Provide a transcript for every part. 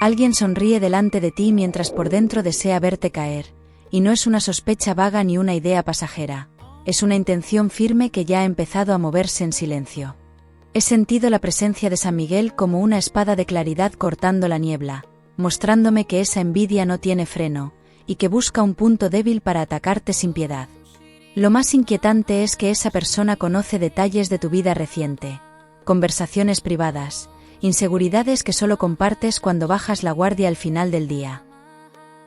Alguien sonríe delante de ti mientras por dentro desea verte caer, y no es una sospecha vaga ni una idea pasajera, es una intención firme que ya ha empezado a moverse en silencio. He sentido la presencia de San Miguel como una espada de claridad cortando la niebla, mostrándome que esa envidia no tiene freno, y que busca un punto débil para atacarte sin piedad. Lo más inquietante es que esa persona conoce detalles de tu vida reciente, conversaciones privadas, inseguridades que solo compartes cuando bajas la guardia al final del día.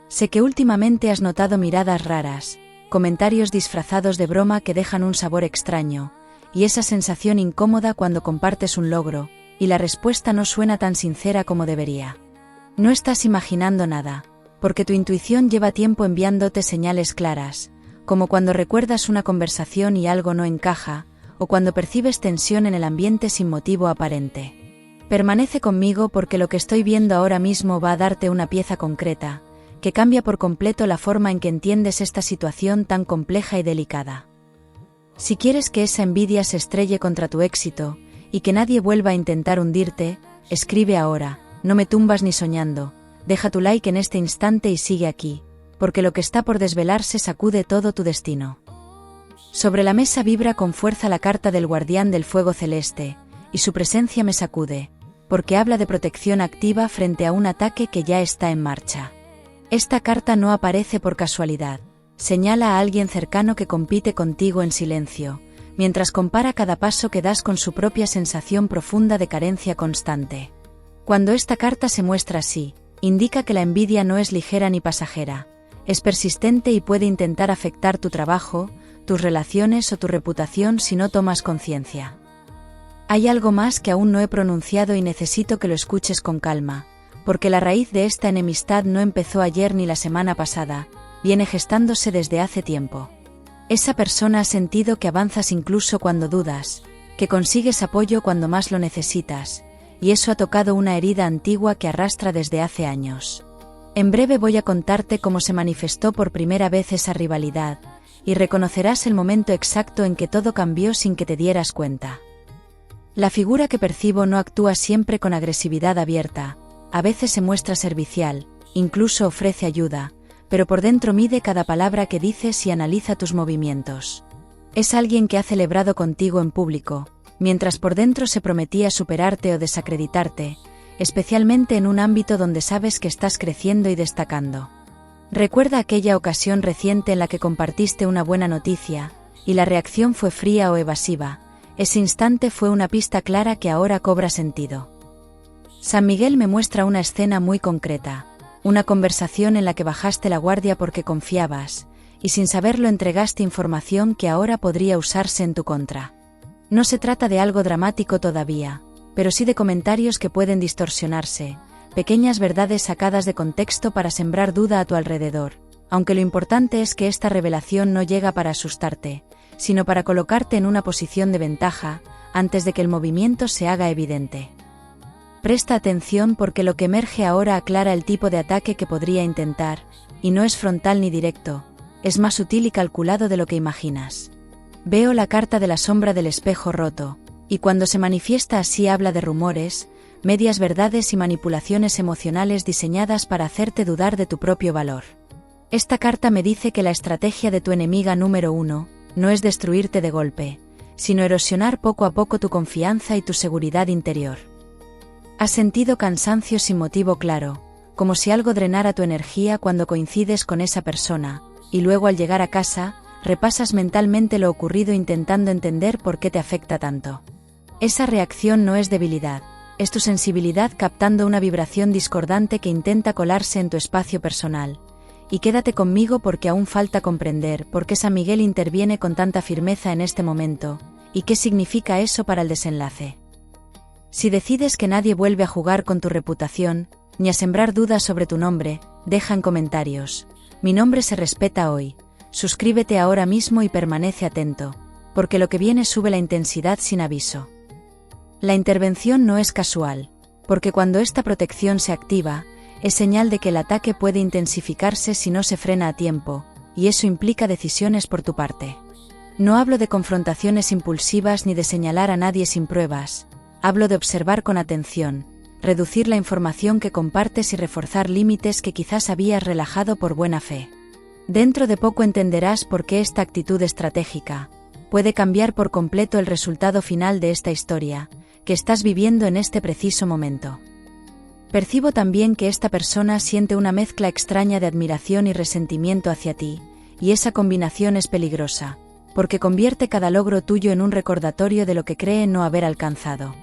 Sé que últimamente has notado miradas raras, comentarios disfrazados de broma que dejan un sabor extraño, y esa sensación incómoda cuando compartes un logro, y la respuesta no suena tan sincera como debería. No estás imaginando nada, porque tu intuición lleva tiempo enviándote señales claras, como cuando recuerdas una conversación y algo no encaja, o cuando percibes tensión en el ambiente sin motivo aparente. Permanece conmigo porque lo que estoy viendo ahora mismo va a darte una pieza concreta, que cambia por completo la forma en que entiendes esta situación tan compleja y delicada. Si quieres que esa envidia se estrelle contra tu éxito, y que nadie vuelva a intentar hundirte, escribe ahora, no me tumbas ni soñando, deja tu like en este instante y sigue aquí, porque lo que está por desvelarse sacude todo tu destino. Sobre la mesa vibra con fuerza la carta del guardián del fuego celeste, y su presencia me sacude, porque habla de protección activa frente a un ataque que ya está en marcha. Esta carta no aparece por casualidad, señala a alguien cercano que compite contigo en silencio, mientras compara cada paso que das con su propia sensación profunda de carencia constante. Cuando esta carta se muestra así, indica que la envidia no es ligera ni pasajera, es persistente y puede intentar afectar tu trabajo, tus relaciones o tu reputación si no tomas conciencia. Hay algo más que aún no he pronunciado y necesito que lo escuches con calma, porque la raíz de esta enemistad no empezó ayer ni la semana pasada, viene gestándose desde hace tiempo. Esa persona ha sentido que avanzas incluso cuando dudas, que consigues apoyo cuando más lo necesitas, y eso ha tocado una herida antigua que arrastra desde hace años. En breve voy a contarte cómo se manifestó por primera vez esa rivalidad, y reconocerás el momento exacto en que todo cambió sin que te dieras cuenta. La figura que percibo no actúa siempre con agresividad abierta, a veces se muestra servicial, incluso ofrece ayuda, pero por dentro mide cada palabra que dices y analiza tus movimientos. Es alguien que ha celebrado contigo en público, mientras por dentro se prometía superarte o desacreditarte, especialmente en un ámbito donde sabes que estás creciendo y destacando. Recuerda aquella ocasión reciente en la que compartiste una buena noticia, y la reacción fue fría o evasiva. Ese instante fue una pista clara que ahora cobra sentido. San Miguel me muestra una escena muy concreta, una conversación en la que bajaste la guardia porque confiabas, y sin saberlo entregaste información que ahora podría usarse en tu contra. No se trata de algo dramático todavía, pero sí de comentarios que pueden distorsionarse, pequeñas verdades sacadas de contexto para sembrar duda a tu alrededor, aunque lo importante es que esta revelación no llega para asustarte, sino para colocarte en una posición de ventaja, antes de que el movimiento se haga evidente. Presta atención porque lo que emerge ahora aclara el tipo de ataque que podría intentar, y no es frontal ni directo, es más sutil y calculado de lo que imaginas. Veo la carta de la sombra del espejo roto, y cuando se manifiesta así habla de rumores, medias verdades y manipulaciones emocionales diseñadas para hacerte dudar de tu propio valor. Esta carta me dice que la estrategia de tu enemiga número 1, no es destruirte de golpe, sino erosionar poco a poco tu confianza y tu seguridad interior. Has sentido cansancio sin motivo claro, como si algo drenara tu energía cuando coincides con esa persona, y luego al llegar a casa, repasas mentalmente lo ocurrido intentando entender por qué te afecta tanto. Esa reacción no es debilidad, es tu sensibilidad captando una vibración discordante que intenta colarse en tu espacio personal. Y quédate conmigo porque aún falta comprender por qué San Miguel interviene con tanta firmeza en este momento, y qué significa eso para el desenlace. Si decides que nadie vuelve a jugar con tu reputación, ni a sembrar dudas sobre tu nombre, deja en comentarios: mi nombre se respeta hoy. Suscríbete ahora mismo y permanece atento, porque lo que viene sube la intensidad sin aviso. La intervención no es casual, porque cuando esta protección se activa, es señal de que el ataque puede intensificarse si no se frena a tiempo, y eso implica decisiones por tu parte. No hablo de confrontaciones impulsivas ni de señalar a nadie sin pruebas, hablo de observar con atención, reducir la información que compartes y reforzar límites que quizás habías relajado por buena fe. Dentro de poco entenderás por qué esta actitud estratégica puede cambiar por completo el resultado final de esta historia que estás viviendo en este preciso momento. Percibo también que esta persona siente una mezcla extraña de admiración y resentimiento hacia ti, y esa combinación es peligrosa, porque convierte cada logro tuyo en un recordatorio de lo que cree no haber alcanzado.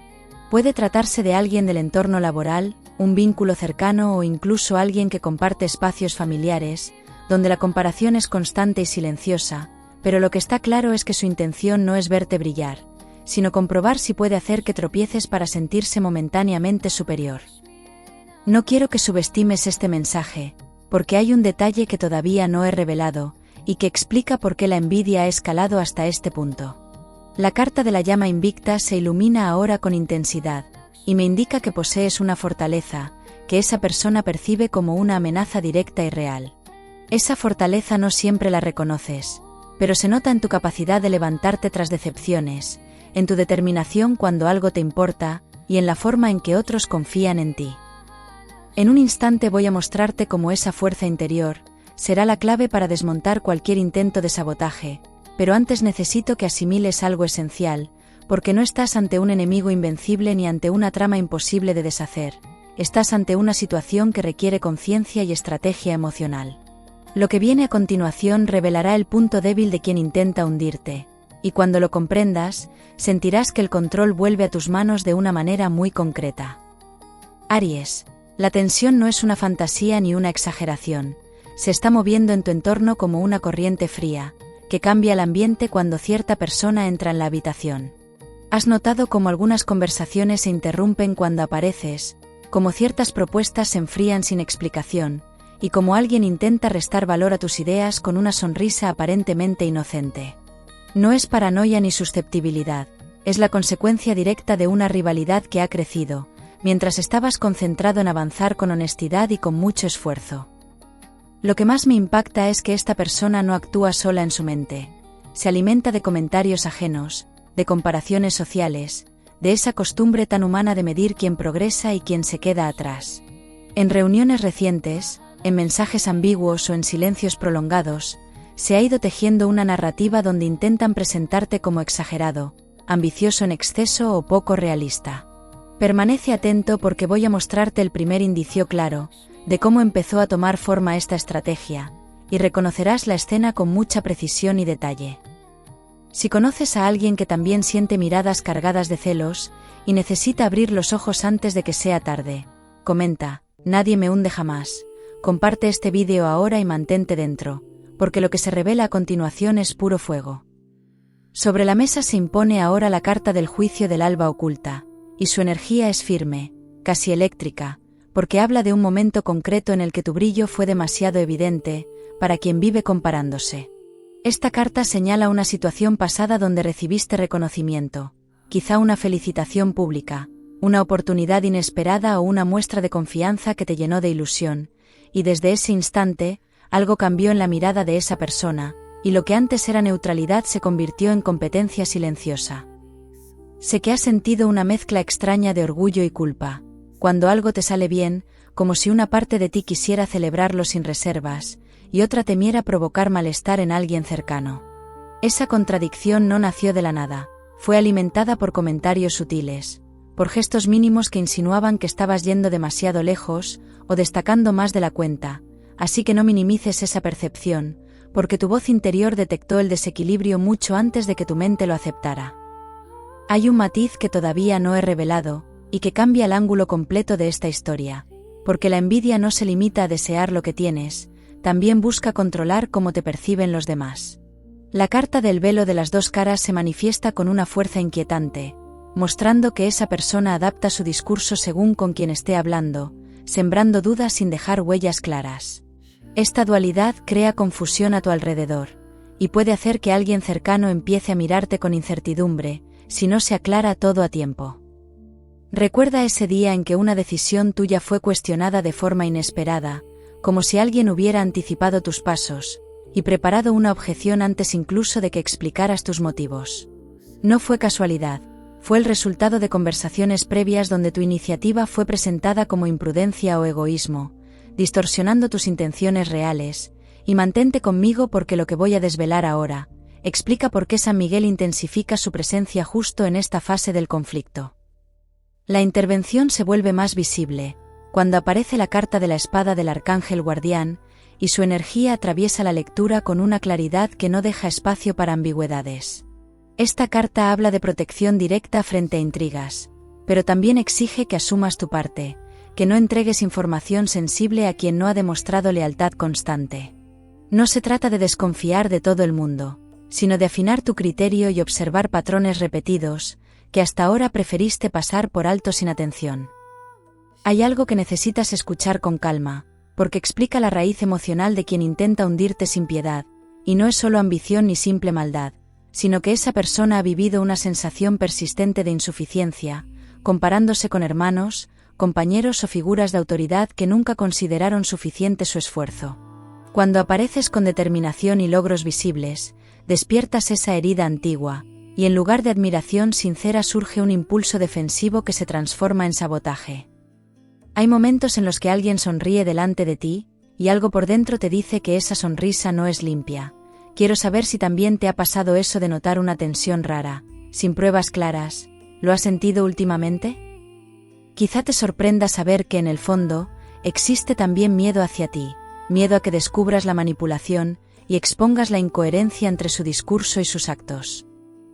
Puede tratarse de alguien del entorno laboral, un vínculo cercano o incluso alguien que comparte espacios familiares, donde la comparación es constante y silenciosa, pero lo que está claro es que su intención no es verte brillar, sino comprobar si puede hacer que tropieces para sentirse momentáneamente superior. No quiero que subestimes este mensaje, porque hay un detalle que todavía no he revelado, y que explica por qué la envidia ha escalado hasta este punto. La carta de la llama invicta se ilumina ahora con intensidad, y me indica que posees una fortaleza, que esa persona percibe como una amenaza directa y real. Esa fortaleza no siempre la reconoces, pero se nota en tu capacidad de levantarte tras decepciones, en tu determinación cuando algo te importa, y en la forma en que otros confían en ti. En un instante voy a mostrarte cómo esa fuerza interior será la clave para desmontar cualquier intento de sabotaje, pero antes necesito que asimiles algo esencial, porque no estás ante un enemigo invencible ni ante una trama imposible de deshacer, estás ante una situación que requiere conciencia y estrategia emocional. Lo que viene a continuación revelará el punto débil de quien intenta hundirte, y cuando lo comprendas, sentirás que el control vuelve a tus manos de una manera muy concreta. Aries, la tensión no es una fantasía ni una exageración, se está moviendo en tu entorno como una corriente fría, que cambia el ambiente cuando cierta persona entra en la habitación. ¿Has notado cómo algunas conversaciones se interrumpen cuando apareces, cómo ciertas propuestas se enfrían sin explicación, y cómo alguien intenta restar valor a tus ideas con una sonrisa aparentemente inocente? No es paranoia ni susceptibilidad, es la consecuencia directa de una rivalidad que ha crecido, mientras estabas concentrado en avanzar con honestidad y con mucho esfuerzo. Lo que más me impacta es que esta persona no actúa sola en su mente, se alimenta de comentarios ajenos, de comparaciones sociales, de esa costumbre tan humana de medir quién progresa y quién se queda atrás. En reuniones recientes, en mensajes ambiguos o en silencios prolongados, se ha ido tejiendo una narrativa donde intentan presentarte como exagerado, ambicioso en exceso o poco realista. Permanece atento porque voy a mostrarte el primer indicio claro de cómo empezó a tomar forma esta estrategia, y reconocerás la escena con mucha precisión y detalle. Si conoces a alguien que también siente miradas cargadas de celos y necesita abrir los ojos antes de que sea tarde, comenta, nadie me hunde jamás, comparte este vídeo ahora y mantente dentro, porque lo que se revela a continuación es puro fuego. Sobre la mesa se impone ahora la carta del juicio del alba oculta, y su energía es firme, casi eléctrica, porque habla de un momento concreto en el que tu brillo fue demasiado evidente, para quien vive comparándose. Esta carta señala una situación pasada donde recibiste reconocimiento, quizá una felicitación pública, una oportunidad inesperada o una muestra de confianza que te llenó de ilusión, y desde ese instante, algo cambió en la mirada de esa persona, y lo que antes era neutralidad se convirtió en competencia silenciosa. Sé que has sentido una mezcla extraña de orgullo y culpa, cuando algo te sale bien, como si una parte de ti quisiera celebrarlo sin reservas, y otra temiera provocar malestar en alguien cercano. Esa contradicción no nació de la nada, fue alimentada por comentarios sutiles, por gestos mínimos que insinuaban que estabas yendo demasiado lejos, o destacando más de la cuenta, así que no minimices esa percepción, porque tu voz interior detectó el desequilibrio mucho antes de que tu mente lo aceptara. Hay un matiz que todavía no he revelado, y que cambia el ángulo completo de esta historia, porque la envidia no se limita a desear lo que tienes, también busca controlar cómo te perciben los demás. La carta del velo de las dos caras se manifiesta con una fuerza inquietante, mostrando que esa persona adapta su discurso según con quien esté hablando, sembrando dudas sin dejar huellas claras. Esta dualidad crea confusión a tu alrededor, y puede hacer que alguien cercano empiece a mirarte con incertidumbre, si no se aclara todo a tiempo. Recuerda ese día en que una decisión tuya fue cuestionada de forma inesperada, como si alguien hubiera anticipado tus pasos, y preparado una objeción antes incluso de que explicaras tus motivos. No fue casualidad, Fue el resultado de conversaciones previas donde tu iniciativa fue presentada como imprudencia o egoísmo, distorsionando tus intenciones reales, y mantente conmigo porque lo que voy a desvelar ahora explica por qué San Miguel intensifica su presencia justo en esta fase del conflicto. La intervención se vuelve más visible cuando aparece la carta de la espada del Arcángel Guardián, y su energía atraviesa la lectura con una claridad que no deja espacio para ambigüedades. Esta carta habla de protección directa frente a intrigas, pero también exige que asumas tu parte, que no entregues información sensible a quien no ha demostrado lealtad constante. No se trata de desconfiar de todo el mundo, sino de afinar tu criterio y observar patrones repetidos, que hasta ahora preferiste pasar por alto sin atención. Hay algo que necesitas escuchar con calma, porque explica la raíz emocional de quien intenta hundirte sin piedad, y no es solo ambición ni simple maldad, sino que esa persona ha vivido una sensación persistente de insuficiencia, comparándose con hermanos, compañeros o figuras de autoridad que nunca consideraron suficiente su esfuerzo. Cuando apareces con determinación y logros visibles, despiertas esa herida antigua, y en lugar de admiración sincera surge un impulso defensivo que se transforma en sabotaje. Hay momentos en los que alguien sonríe delante de ti, y algo por dentro te dice que esa sonrisa no es limpia. Quiero saber si también te ha pasado eso de notar una tensión rara, sin pruebas claras. ¿Lo has sentido últimamente? Quizá te sorprenda saber que en el fondo, existe también miedo hacia ti, miedo a que descubras la manipulación y expongas la incoherencia entre su discurso y sus actos.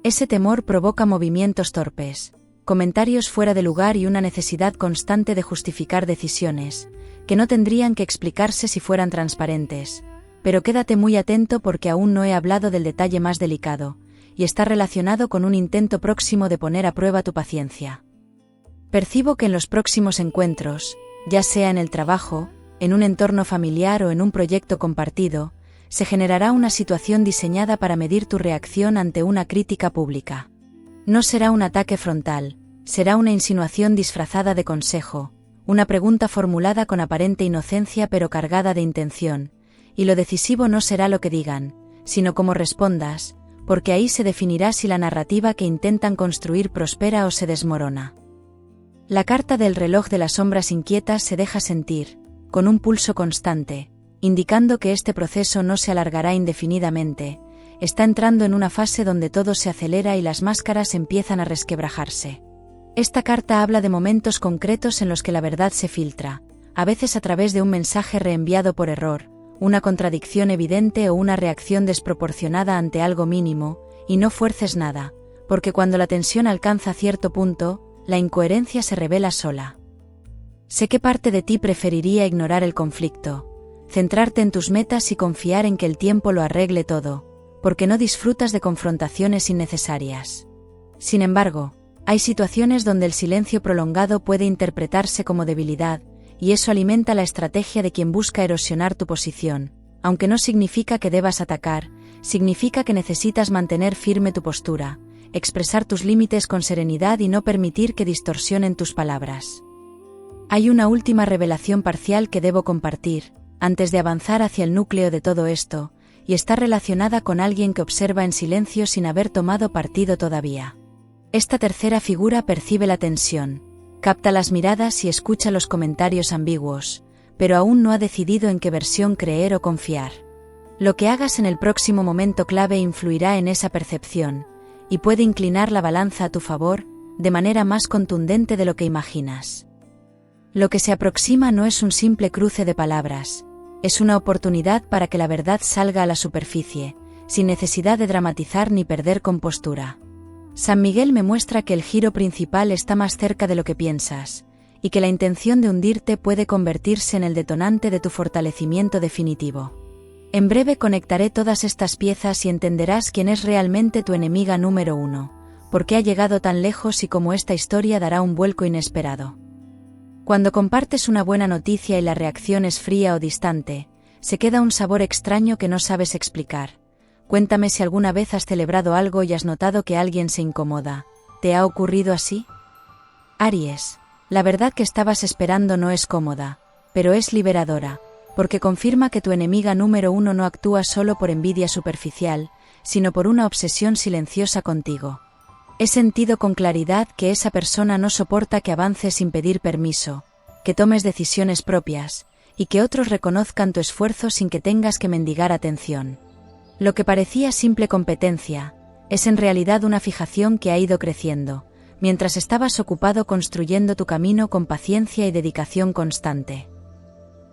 Ese temor provoca movimientos torpes, comentarios fuera de lugar y una necesidad constante de justificar decisiones, que no tendrían que explicarse si fueran transparentes. Pero quédate muy atento porque aún no he hablado del detalle más delicado, y está relacionado con un intento próximo de poner a prueba tu paciencia. Percibo que en los próximos encuentros, ya sea en el trabajo, en un entorno familiar o en un proyecto compartido, se generará una situación diseñada para medir tu reacción ante una crítica pública. No será un ataque frontal, será una insinuación disfrazada de consejo, una pregunta formulada con aparente inocencia pero cargada de intención, y lo decisivo no será lo que digan, sino cómo respondas, porque ahí se definirá si la narrativa que intentan construir prospera o se desmorona. La carta del reloj de las sombras inquietas se deja sentir, con un pulso constante, indicando que este proceso no se alargará indefinidamente. Está entrando en una fase donde todo se acelera y las máscaras empiezan a resquebrajarse. Esta carta habla de momentos concretos en los que la verdad se filtra, a veces a través de un mensaje reenviado por error, una contradicción evidente o una reacción desproporcionada ante algo mínimo, y no fuerces nada, porque cuando la tensión alcanza cierto punto, la incoherencia se revela sola. Sé que parte de ti preferiría ignorar el conflicto, centrarte en tus metas y confiar en que el tiempo lo arregle todo, porque no disfrutas de confrontaciones innecesarias. Sin embargo, hay situaciones donde el silencio prolongado puede interpretarse como debilidad, y eso alimenta la estrategia de quien busca erosionar tu posición, aunque no significa que debas atacar, significa que necesitas mantener firme tu postura, expresar tus límites con serenidad y no permitir que distorsionen tus palabras. Hay una última revelación parcial que debo compartir, antes de avanzar hacia el núcleo de todo esto, y está relacionada con alguien que observa en silencio sin haber tomado partido todavía. Esta tercera figura percibe la tensión, capta las miradas y escucha los comentarios ambiguos, pero aún no ha decidido en qué versión creer o confiar. Lo que hagas en el próximo momento clave influirá en esa percepción, y puede inclinar la balanza a tu favor, de manera más contundente de lo que imaginas. Lo que se aproxima no es un simple cruce de palabras, es una oportunidad para que la verdad salga a la superficie, sin necesidad de dramatizar ni perder compostura. San Miguel me muestra que el giro principal está más cerca de lo que piensas, y que la intención de hundirte puede convertirse en el detonante de tu fortalecimiento definitivo. En breve conectaré todas estas piezas y entenderás quién es realmente tu enemiga número 1, por qué ha llegado tan lejos y cómo esta historia dará un vuelco inesperado. Cuando compartes una buena noticia y la reacción es fría o distante, se queda un sabor extraño que no sabes explicar. Cuéntame si alguna vez has celebrado algo y has notado que alguien se incomoda. ¿Te ha ocurrido así? Aries, la verdad que estabas esperando no es cómoda, pero es liberadora, porque confirma que tu enemiga número 1 no actúa solo por envidia superficial, sino por una obsesión silenciosa contigo. He sentido con claridad que esa persona no soporta que avances sin pedir permiso, que tomes decisiones propias, y que otros reconozcan tu esfuerzo sin que tengas que mendigar atención. Lo que parecía simple competencia, es en realidad una fijación que ha ido creciendo, mientras estabas ocupado construyendo tu camino con paciencia y dedicación constante.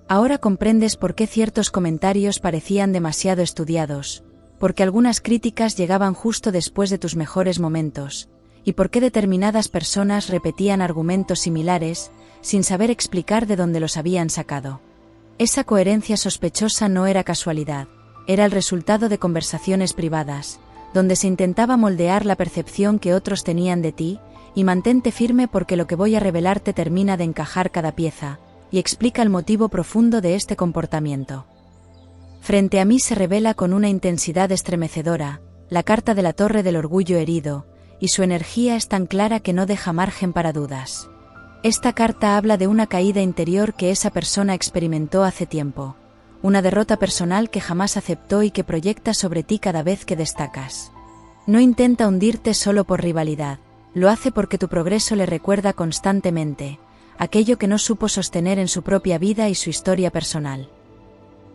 Ahora comprendes por qué ciertos comentarios parecían demasiado estudiados, porque algunas críticas llegaban justo después de tus mejores momentos, y por qué determinadas personas repetían argumentos similares, sin saber explicar de dónde los habían sacado. Esa coherencia sospechosa no era casualidad, era el resultado de conversaciones privadas, donde se intentaba moldear la percepción que otros tenían de ti, y mantente firme porque lo que voy a revelarte termina de encajar cada pieza, y explica el motivo profundo de este comportamiento. Frente a mí se revela con una intensidad estremecedora, la carta de la Torre del Orgullo herido, y su energía es tan clara que no deja margen para dudas. Esta carta habla de una caída interior que esa persona experimentó hace tiempo, una derrota personal que jamás aceptó y que proyecta sobre ti cada vez que destacas. No intenta hundirte solo por rivalidad, lo hace porque tu progreso le recuerda constantemente aquello que no supo sostener en su propia vida y su historia personal.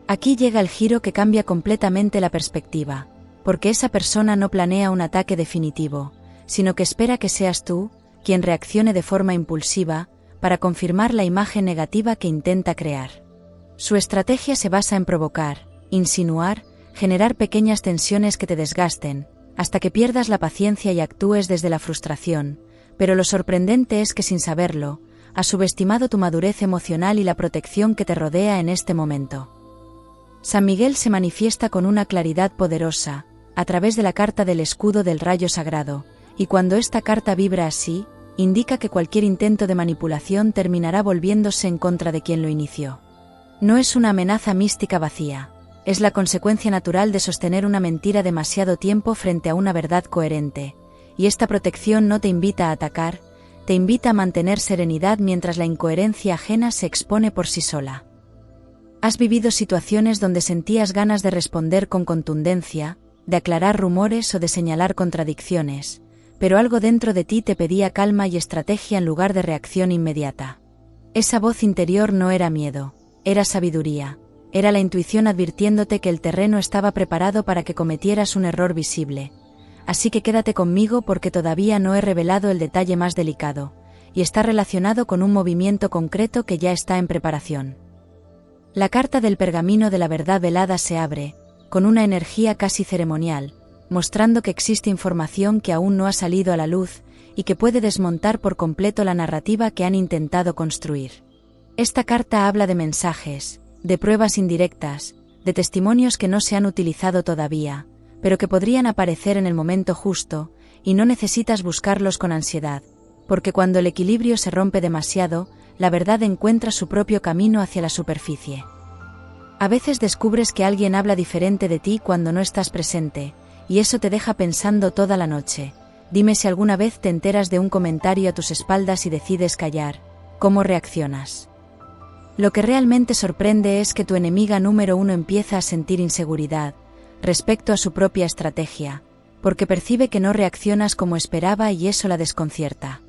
Aquí llega el giro que cambia completamente la perspectiva, porque esa persona no planea un ataque definitivo, sino que espera que seas tú quien reaccione de forma impulsiva para confirmar la imagen negativa que intenta crear. Su estrategia se basa en provocar, insinuar, generar pequeñas tensiones que te desgasten, hasta que pierdas la paciencia y actúes desde la frustración, pero lo sorprendente es que sin saberlo, has subestimado tu madurez emocional y la protección que te rodea en este momento. San Miguel se manifiesta con una claridad poderosa, a través de la carta del escudo del rayo sagrado, y cuando esta carta vibra así, indica que cualquier intento de manipulación terminará volviéndose en contra de quien lo inició. No es una amenaza mística vacía, es la consecuencia natural de sostener una mentira demasiado tiempo frente a una verdad coherente, y esta protección no te invita a atacar, te invita a mantener serenidad mientras la incoherencia ajena se expone por sí sola. Has vivido situaciones donde sentías ganas de responder con contundencia, de aclarar rumores o de señalar contradicciones, pero algo dentro de ti te pedía calma y estrategia en lugar de reacción inmediata. Esa voz interior no era miedo, era sabiduría, era la intuición advirtiéndote que el terreno estaba preparado para que cometieras un error visible. Así que quédate conmigo porque todavía no he revelado el detalle más delicado, y está relacionado con un movimiento concreto que ya está en preparación. La carta del pergamino de la verdad velada se abre, con una energía casi ceremonial, mostrando que existe información que aún no ha salido a la luz y que puede desmontar por completo la narrativa que han intentado construir. Esta carta habla de mensajes, de pruebas indirectas, de testimonios que no se han utilizado todavía, pero que podrían aparecer en el momento justo, y no necesitas buscarlos con ansiedad, porque cuando el equilibrio se rompe demasiado, la verdad encuentra su propio camino hacia la superficie. A veces descubres que alguien habla diferente de ti cuando no estás presente, y eso te deja pensando toda la noche. Dime si alguna vez te enteras de un comentario a tus espaldas y decides callar, ¿cómo reaccionas? Lo que realmente sorprende es que tu enemiga número uno empieza a sentir inseguridad respecto a su propia estrategia, porque percibe que no reaccionas como esperaba y eso la desconcierta.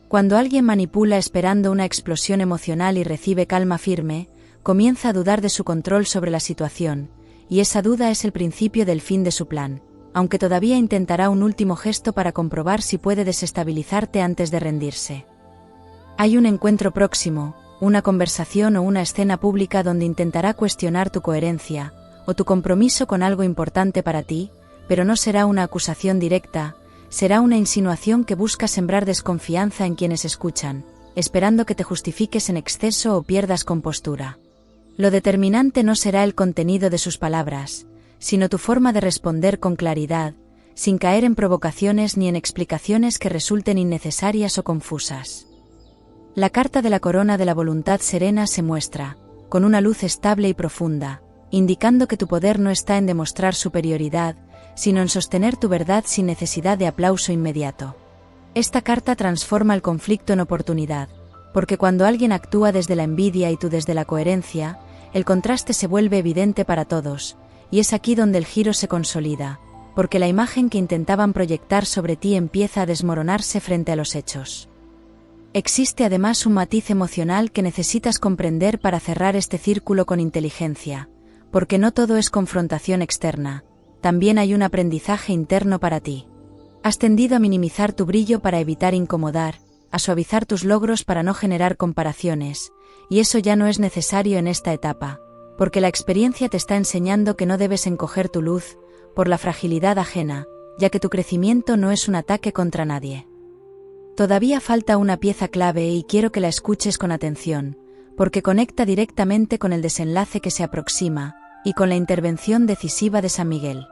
Cuando alguien manipula esperando una explosión emocional y recibe calma firme, comienza a dudar de su control sobre la situación, y esa duda es el principio del fin de su plan, aunque todavía intentará un último gesto para comprobar si puede desestabilizarte antes de rendirse. Hay un encuentro próximo, una conversación o una escena pública donde intentará cuestionar tu coherencia, o tu compromiso con algo importante para ti, pero no será una acusación directa, será una insinuación que busca sembrar desconfianza en quienes escuchan, esperando que te justifiques en exceso o pierdas compostura. Lo determinante no será el contenido de sus palabras, sino tu forma de responder con claridad, sin caer en provocaciones ni en explicaciones que resulten innecesarias o confusas. La carta de la corona de la voluntad serena se muestra, con una luz estable y profunda, indicando que tu poder no está en demostrar superioridad, sino en sostener tu verdad sin necesidad de aplauso inmediato. Esta carta transforma el conflicto en oportunidad, porque cuando alguien actúa desde la envidia y tú desde la coherencia, el contraste se vuelve evidente para todos, y es aquí donde el giro se consolida, porque la imagen que intentaban proyectar sobre ti empieza a desmoronarse frente a los hechos. Existe además un matiz emocional que necesitas comprender para cerrar este círculo con inteligencia, porque no todo es confrontación externa, también hay un aprendizaje interno para ti. Has tendido a minimizar tu brillo para evitar incomodar, a suavizar tus logros para no generar comparaciones, y eso ya no es necesario en esta etapa, porque la experiencia te está enseñando que no debes encoger tu luz por la fragilidad ajena, ya que tu crecimiento no es un ataque contra nadie. Todavía falta una pieza clave y quiero que la escuches con atención, porque conecta directamente con el desenlace que se aproxima y con la intervención decisiva de San Miguel.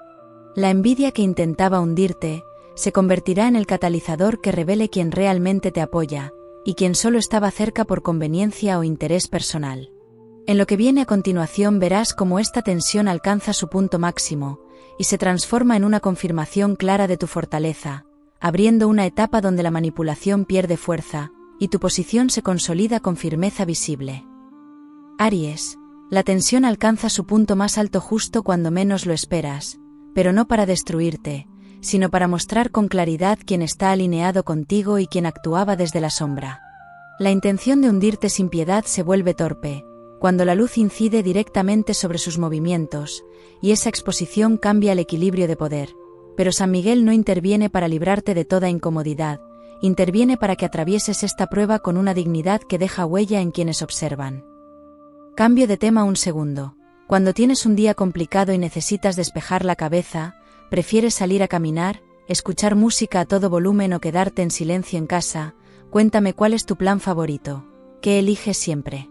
La envidia que intentaba hundirte se convertirá en el catalizador que revele quién realmente te apoya y quién solo estaba cerca por conveniencia o interés personal. En lo que viene a continuación verás cómo esta tensión alcanza su punto máximo y se transforma en una confirmación clara de tu fortaleza, abriendo una etapa donde la manipulación pierde fuerza y tu posición se consolida con firmeza visible. Aries, la tensión alcanza su punto más alto justo cuando menos lo esperas, pero no para destruirte, sino para mostrar con claridad quién está alineado contigo y quién actuaba desde la sombra. La intención de hundirte sin piedad se vuelve torpe, cuando la luz incide directamente sobre sus movimientos, y esa exposición cambia el equilibrio de poder. Pero San Miguel no interviene para librarte de toda incomodidad, interviene para que atravieses esta prueba con una dignidad que deja huella en quienes observan. Cambio de tema un segundo. Cuando tienes un día complicado y necesitas despejar la cabeza, ¿prefieres salir a caminar, escuchar música a todo volumen o quedarte en silencio en casa? Cuéntame cuál es tu plan favorito. ¿Qué eliges siempre?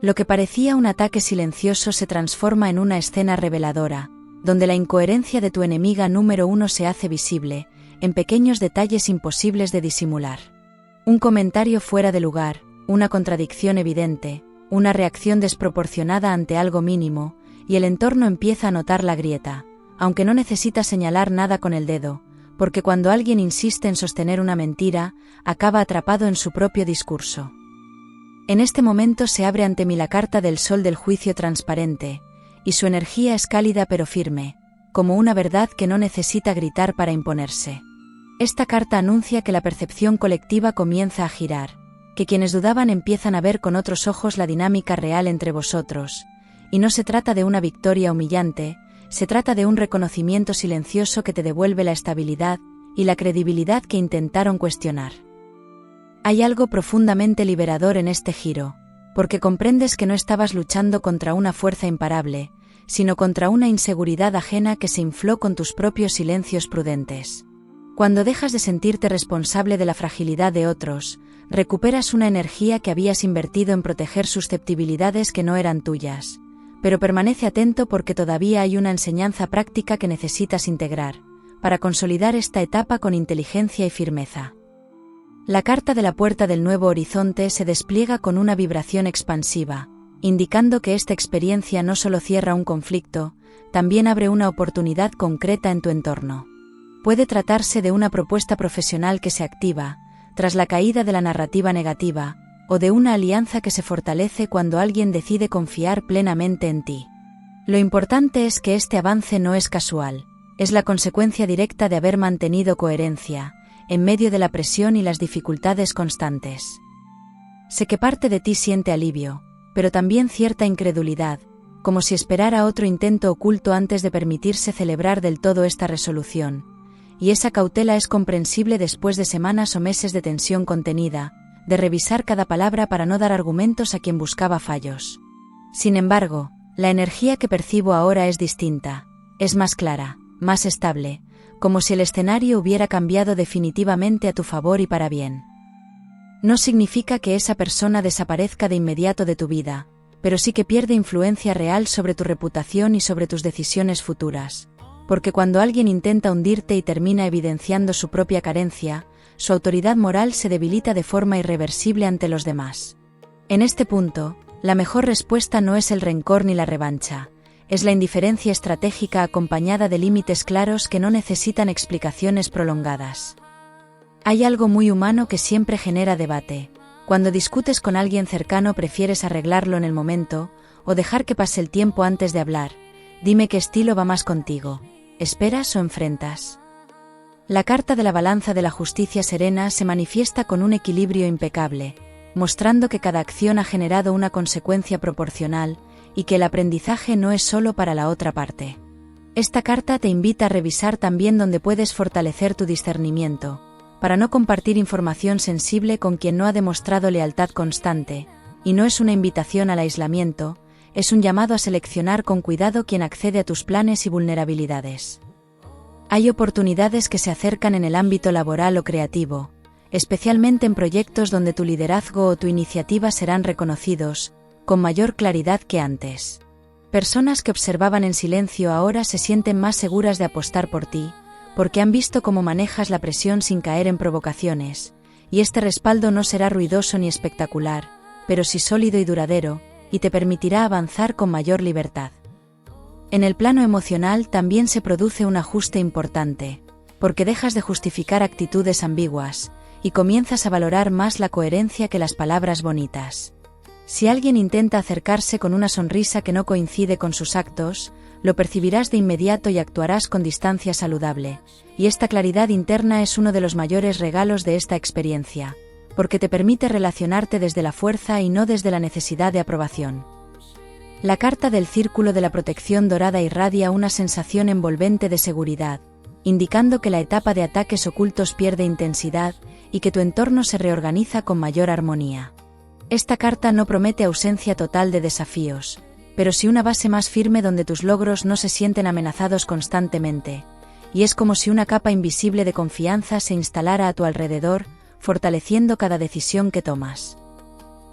Lo que parecía un ataque silencioso se transforma en una escena reveladora, donde la incoherencia de tu enemiga número uno se hace visible, en pequeños detalles imposibles de disimular. Un comentario fuera de lugar, una contradicción evidente, una reacción desproporcionada ante algo mínimo, y el entorno empieza a notar la grieta, aunque no necesita señalar nada con el dedo, porque cuando alguien insiste en sostener una mentira, acaba atrapado en su propio discurso. En este momento se abre ante mí la carta del sol del juicio transparente, y su energía es cálida pero firme, como una verdad que no necesita gritar para imponerse. Esta carta anuncia que la percepción colectiva comienza a girar, que quienes dudaban empiezan a ver con otros ojos la dinámica real entre vosotros, y no se trata de una victoria humillante, se trata de un reconocimiento silencioso que te devuelve la estabilidad y la credibilidad que intentaron cuestionar. Hay algo profundamente liberador en este giro, porque comprendes que no estabas luchando contra una fuerza imparable, sino contra una inseguridad ajena que se infló con tus propios silencios prudentes. Cuando dejas de sentirte responsable de la fragilidad de otros, recuperas una energía que habías invertido en proteger susceptibilidades que no eran tuyas, pero permanece atento porque todavía hay una enseñanza práctica que necesitas integrar, para consolidar esta etapa con inteligencia y firmeza. La carta de la puerta del nuevo horizonte se despliega con una vibración expansiva, indicando que esta experiencia no solo cierra un conflicto, también abre una oportunidad concreta en tu entorno. Puede tratarse de una propuesta profesional que se activa, tras la caída de la narrativa negativa, o de una alianza que se fortalece cuando alguien decide confiar plenamente en ti. Lo importante es que este avance no es casual, es la consecuencia directa de haber mantenido coherencia, en medio de la presión y las dificultades constantes. Sé que parte de ti siente alivio, pero también cierta incredulidad, como si esperara otro intento oculto antes de permitirse celebrar del todo esta resolución, y esa cautela es comprensible después de semanas o meses de tensión contenida, de revisar cada palabra para no dar argumentos a quien buscaba fallos. Sin embargo, la energía que percibo ahora es distinta, es más clara, más estable, como si el escenario hubiera cambiado definitivamente a tu favor y para bien. No significa que esa persona desaparezca de inmediato de tu vida, pero sí que pierde influencia real sobre tu reputación y sobre tus decisiones futuras, porque cuando alguien intenta hundirte y termina evidenciando su propia carencia, su autoridad moral se debilita de forma irreversible ante los demás. En este punto, la mejor respuesta no es el rencor ni la revancha, es la indiferencia estratégica acompañada de límites claros que no necesitan explicaciones prolongadas. Hay algo muy humano que siempre genera debate. Cuando discutes con alguien cercano prefieres arreglarlo en el momento, o dejar que pase el tiempo antes de hablar. Dime qué estilo va más contigo. ¿Esperas o enfrentas? La carta de la balanza de la justicia serena se manifiesta con un equilibrio impecable, mostrando que cada acción ha generado una consecuencia proporcional y que el aprendizaje no es solo para la otra parte. Esta carta te invita a revisar también dónde puedes fortalecer tu discernimiento, para no compartir información sensible con quien no ha demostrado lealtad constante, y no es una invitación al aislamiento, es un llamado a seleccionar con cuidado quien accede a tus planes y vulnerabilidades. Hay oportunidades que se acercan en el ámbito laboral o creativo, especialmente en proyectos donde tu liderazgo o tu iniciativa serán reconocidos, con mayor claridad que antes. Personas que observaban en silencio ahora se sienten más seguras de apostar por ti, porque han visto cómo manejas la presión sin caer en provocaciones, y este respaldo no será ruidoso ni espectacular, pero sí sólido y duradero, y te permitirá avanzar con mayor libertad. En el plano emocional también se produce un ajuste importante, porque dejas de justificar actitudes ambiguas, y comienzas a valorar más la coherencia que las palabras bonitas. Si alguien intenta acercarse con una sonrisa que no coincide con sus actos, lo percibirás de inmediato y actuarás con distancia saludable, y esta claridad interna es uno de los mayores regalos de esta experiencia, porque te permite relacionarte desde la fuerza y no desde la necesidad de aprobación. La carta del círculo de la protección dorada irradia una sensación envolvente de seguridad, indicando que la etapa de ataques ocultos pierde intensidad y que tu entorno se reorganiza con mayor armonía. Esta carta no promete ausencia total de desafíos, pero sí una base más firme donde tus logros no se sienten amenazados constantemente, y es como si una capa invisible de confianza se instalara a tu alrededor, fortaleciendo cada decisión que tomas.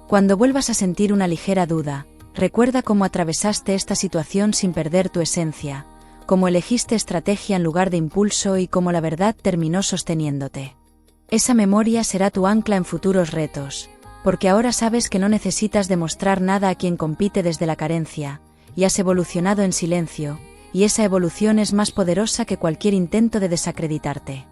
Cuando vuelvas a sentir una ligera duda, recuerda cómo atravesaste esta situación sin perder tu esencia, cómo elegiste estrategia en lugar de impulso y cómo la verdad terminó sosteniéndote. Esa memoria será tu ancla en futuros retos, porque ahora sabes que no necesitas demostrar nada a quien compite desde la carencia, y has evolucionado en silencio, y esa evolución es más poderosa que cualquier intento de desacreditarte.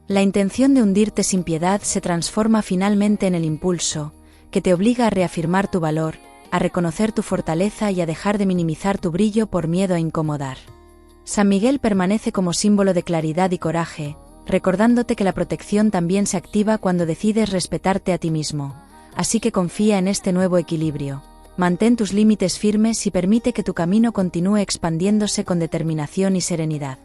La intención de hundirte sin piedad se transforma finalmente en el impulso, que te obliga a reafirmar tu valor, a reconocer tu fortaleza y a dejar de minimizar tu brillo por miedo a incomodar. San Miguel permanece como símbolo de claridad y coraje, recordándote que la protección también se activa cuando decides respetarte a ti mismo, así que confía en este nuevo equilibrio, mantén tus límites firmes y permite que tu camino continúe expandiéndose con determinación y serenidad.